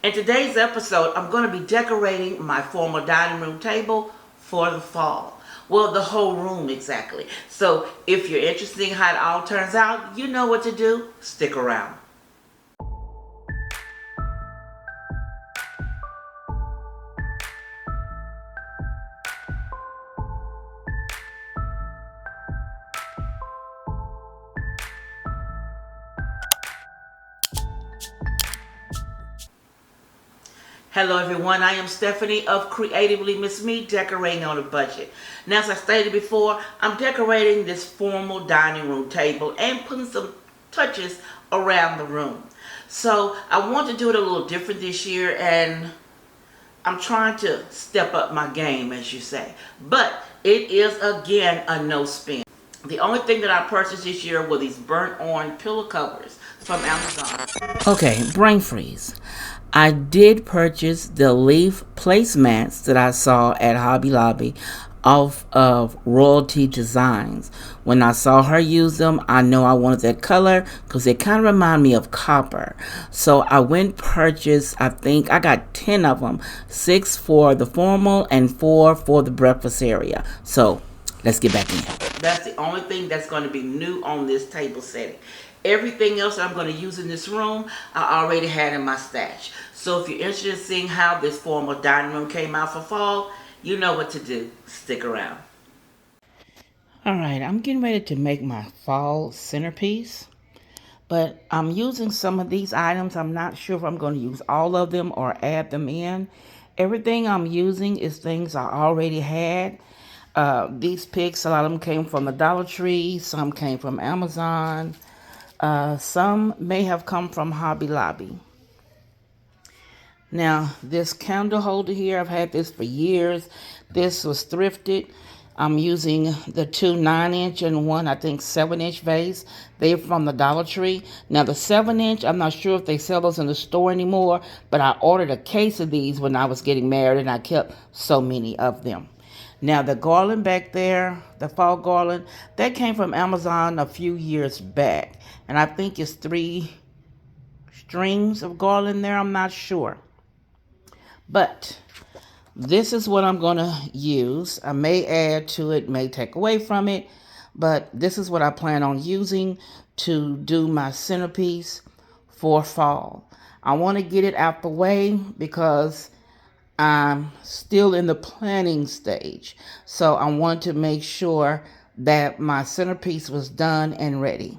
In today's episode, I'm going to be decorating my formal dining room table for the fall. Well, the whole room exactly. So if you're interested in how it all turns out, you know what to do. Stick around. Hello everyone, I am Stephanie of Creatively Miss Me, decorating on a budget. Now, as I stated before, I'm decorating this formal dining room table and putting some touches around the room. So I want to do it a little different this year, and I'm trying to step up my game, as you say. But it is again a no spin. The only thing that I purchased this year were these burnt orange pillow covers from Amazon. Okay, brain freeze. I did purchase the leaf placemats that I saw at Hobby Lobby off of Royalty Designs. When I saw her use them, I know I wanted that color because they kind of remind me of copper. So I went purchased, I think I got 10 of them, 6 for the formal and 4 for the breakfast area. So let's get back in. That's the only thing that's going to be new on this table setting. Everything else I'm going to use in this room, I already had in my stash. So if you're interested in seeing how this formal dining room came out for fall, you know what to do. Stick around. Alright, I'm getting ready to make my fall centerpiece. But I'm using some of these items. I'm not sure if I'm going to use all of them or add them in. Everything I'm using is things I already had. These picks, a lot of them came from the Dollar Tree. Some came from Amazon. Some may have come from Hobby Lobby. Now, this candle holder here, I've had this for years. This was thrifted. I'm using the 2 9-inch and one, I think, 7-inch vase. They're from the Dollar Tree. Now, the 7-inch, I'm not sure if they sell those in the store anymore, but I ordered a case of these when I was getting married, and I kept so many of them. Now, the garland back there, the fall garland, that came from Amazon a few years back. And I think it's 3 strings of garland there. I'm not sure. But this is what I'm going to use. I may add to it, may take away from it. But this is what I plan on using to do my centerpiece for fall. I want to get it out the way because I'm still in the planning stage. So I want to make sure that my centerpiece was done and ready.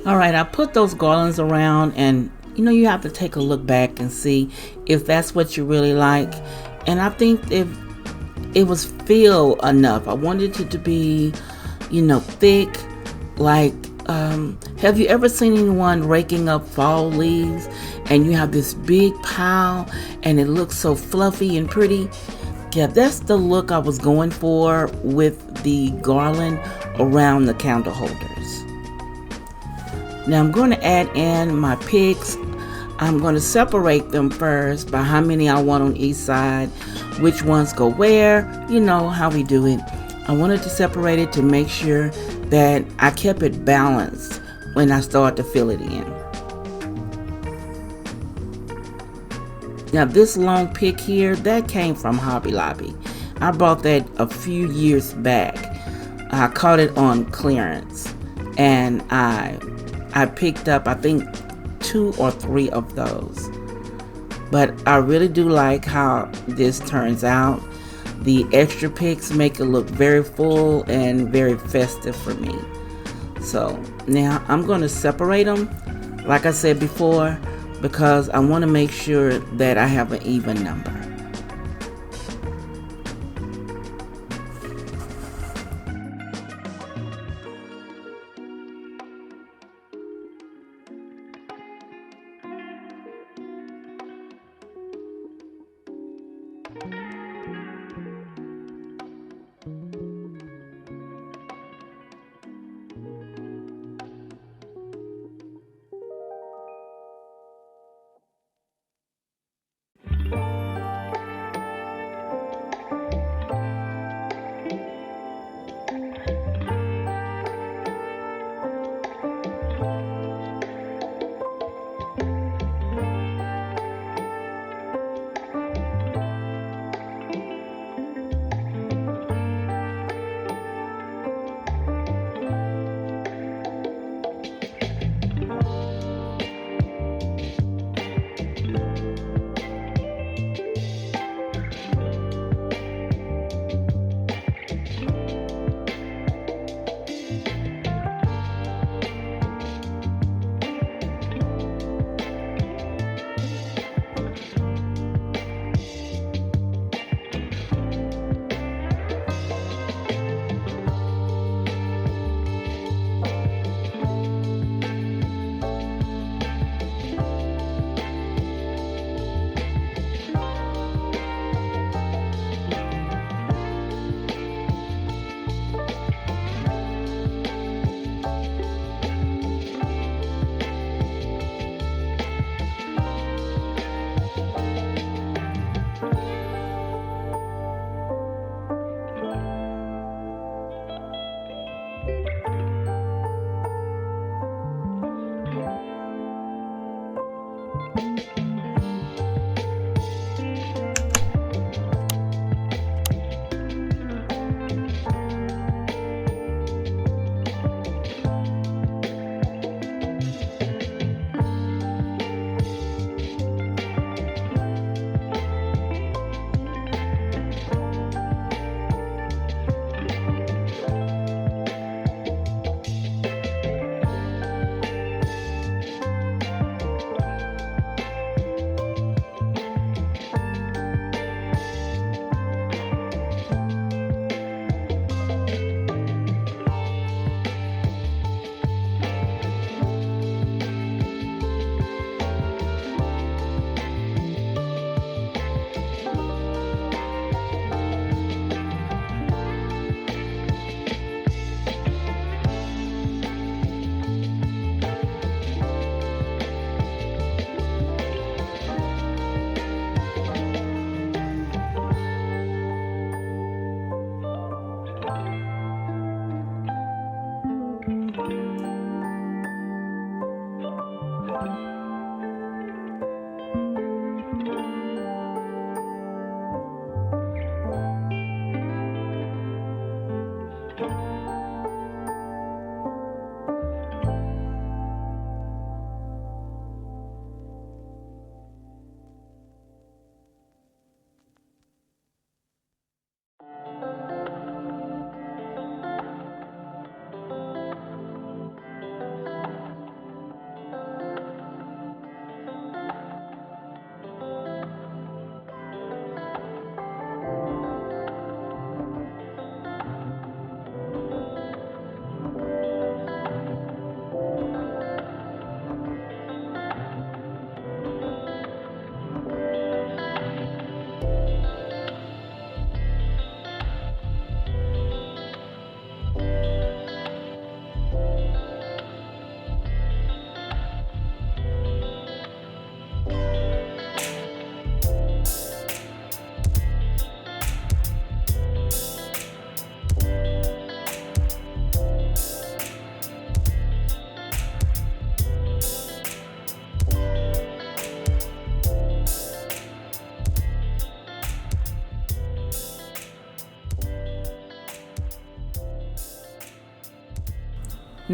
All right, I put those garlands around, and you have to take a look back and see if that's what you really like. And I think if it was feel enough, I wanted it to be, thick. Like, have you ever seen anyone raking up fall leaves and you have this big pile and it looks so fluffy and pretty? Yeah, that's the look I was going for with the garland around the candle holders. Now I'm going to add in my picks. I'm going to separate them first by how many I want on each side, which ones go where, you know how we do it. I wanted to separate it to make sure that I kept it balanced when I start to fill it in. Now this long pick here, that came from Hobby Lobby. I bought that a few years back. I caught it on clearance, and I picked up, I think, 2 or 3 of those. But I really do like how this turns out. The extra picks make it look very full and very festive for me. So now I'm going to separate them, like I said before, because I want to make sure that I have an even number.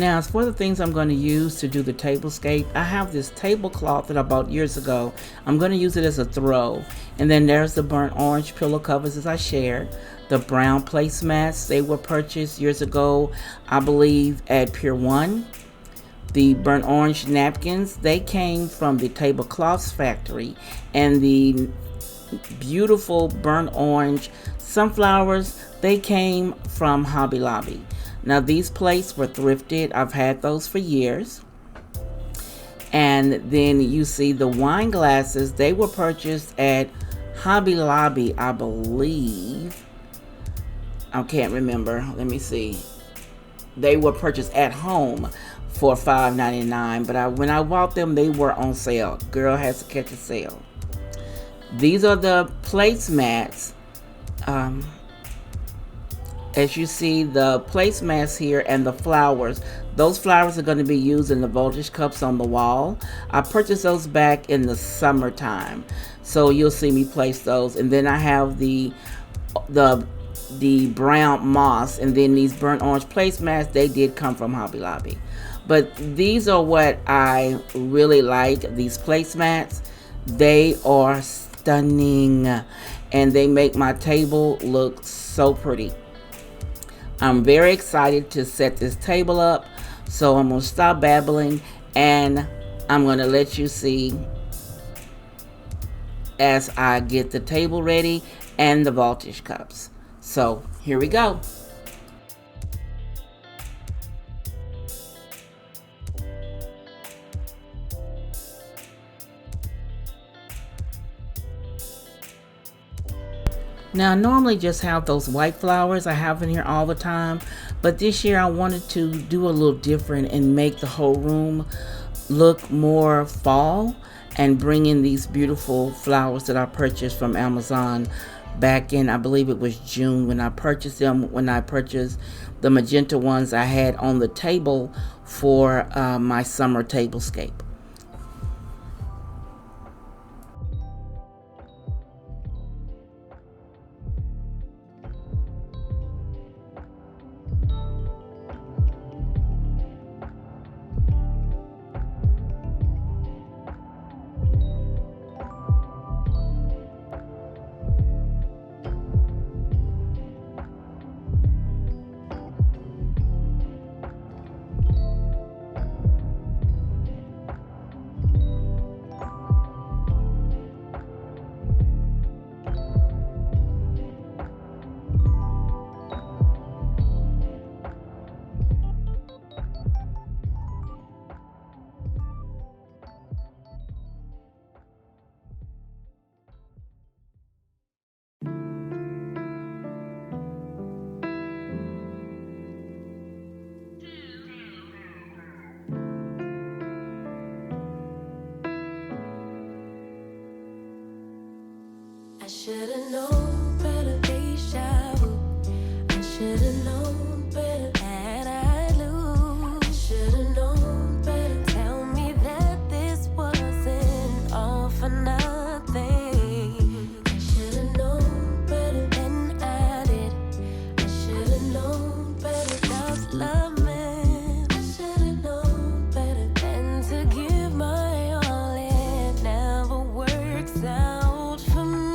Now, as for the things I'm going to use to do the tablescape, I have this tablecloth that I bought years ago. I'm going to use it as a throw. And then there's the burnt orange pillow covers, as I shared. The brown placemats, they were purchased years ago, I believe, at Pier 1. The burnt orange napkins, they came from the tablecloths factory. And the beautiful burnt orange sunflowers, they came from Hobby Lobby. Now these plates were thrifted. I've had those for years. And then you see the wine glasses, they were purchased at Hobby Lobby, I believe. I can't remember. Let me see. They were purchased at home for $5.99, but when I bought them, they were on sale. Girl has to catch a sale. These are the placemats. As you see, the placemats here and the flowers, those flowers are going to be used in the voltage cups on the wall. I purchased those back in the summertime, so you'll see me place those. And then I have the brown moss, and then these burnt orange placemats, they did come from Hobby Lobby. But these are what I really like, these placemats. They are stunning, and they make my table look so pretty. I'm very excited to set this table up, so I'm going to stop babbling and I'm going to let you see as I get the table ready and the voltage cups. So here we go. Now I normally just have those white flowers I have in here all the time, but this year I wanted to do a little different and make the whole room look more fall and bring in these beautiful flowers that I purchased from Amazon back in, I believe it was June when I purchased them, when I purchased the magenta ones I had on the table for my summer tablescape. Should've known better, Aisha. I should've known better that I'd lose. I should've known better. Tell me that this wasn't all for nothing. I should've known better than I did. I should've known better. Love's love, man. I should've known better than to give my all. It never works out for me.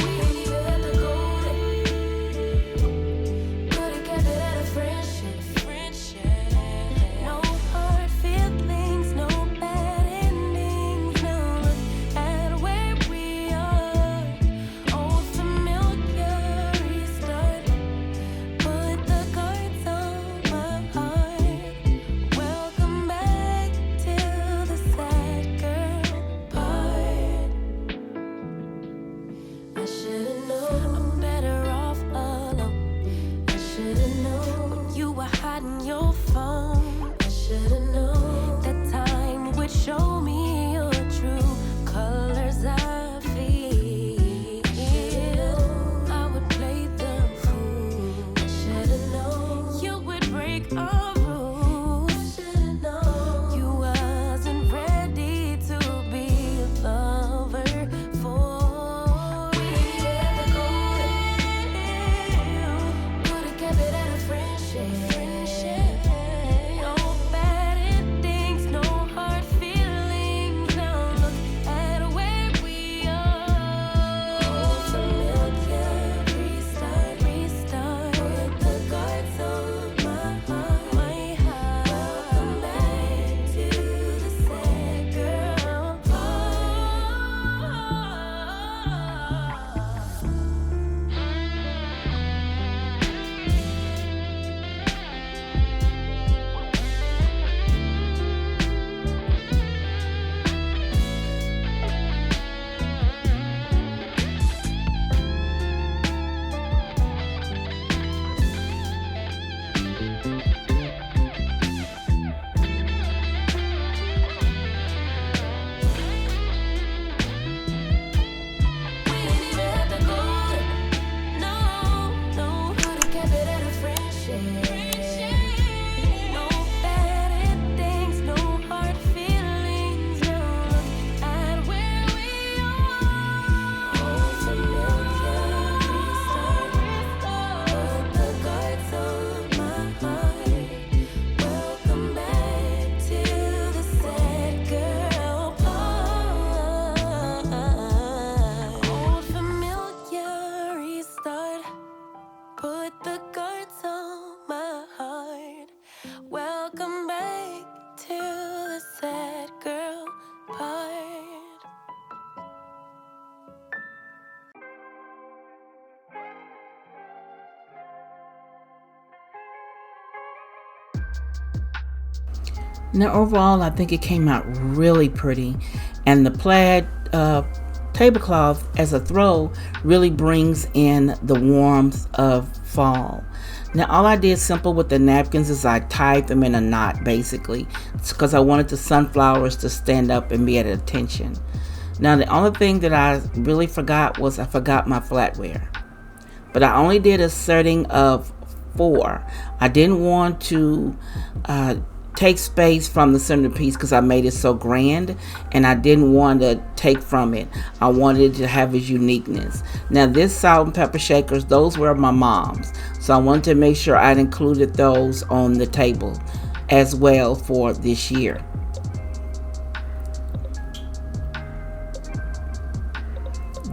Now overall, I think it came out really pretty, and the plaid tablecloth as a throw really brings in the warmth of fall. Now all I did simple with the napkins is I tied them in a knot basically, because I wanted the sunflowers to stand up and be at attention. Now the only thing that I really forgot was I forgot my flatware, but I only did a setting of 4. I didn't want to take space from the centerpiece because I made it so grand, and I didn't want to take from it. I wanted it to have its uniqueness. Now this salt and pepper shakers, those were my mom's, so I wanted to make sure I'd included those on the table as well for this year.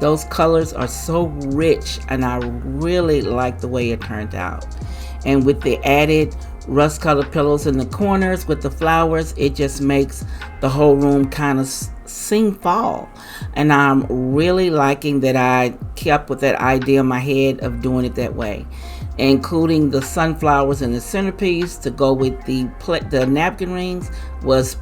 Those colors are so rich, and I really like the way it turned out. And with the added rust colored pillows in the corners with the flowers, it just makes the whole room kind of sing fall. And I'm really liking that I kept with that idea in my head of doing it that way, including the sunflowers in the centerpiece to go with the napkin rings was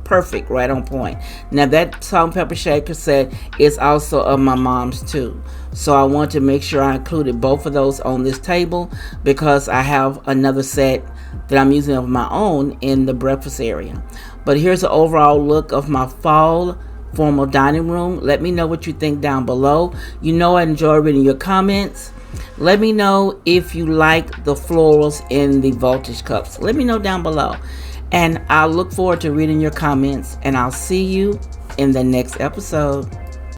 perfect, right on point. Now that salt and pepper shaker set is also of my mom's too, so I want to make sure I included both of those on this table because I have another set that I'm using of my own in the breakfast area. But here's an overall look of my fall formal dining room. Let me know what you think down below. You know I enjoy reading your comments. Let me know if you like the florals in the voltage cups. Let me know down below. And I'll look forward to reading your comments, and I'll see you in the next episode.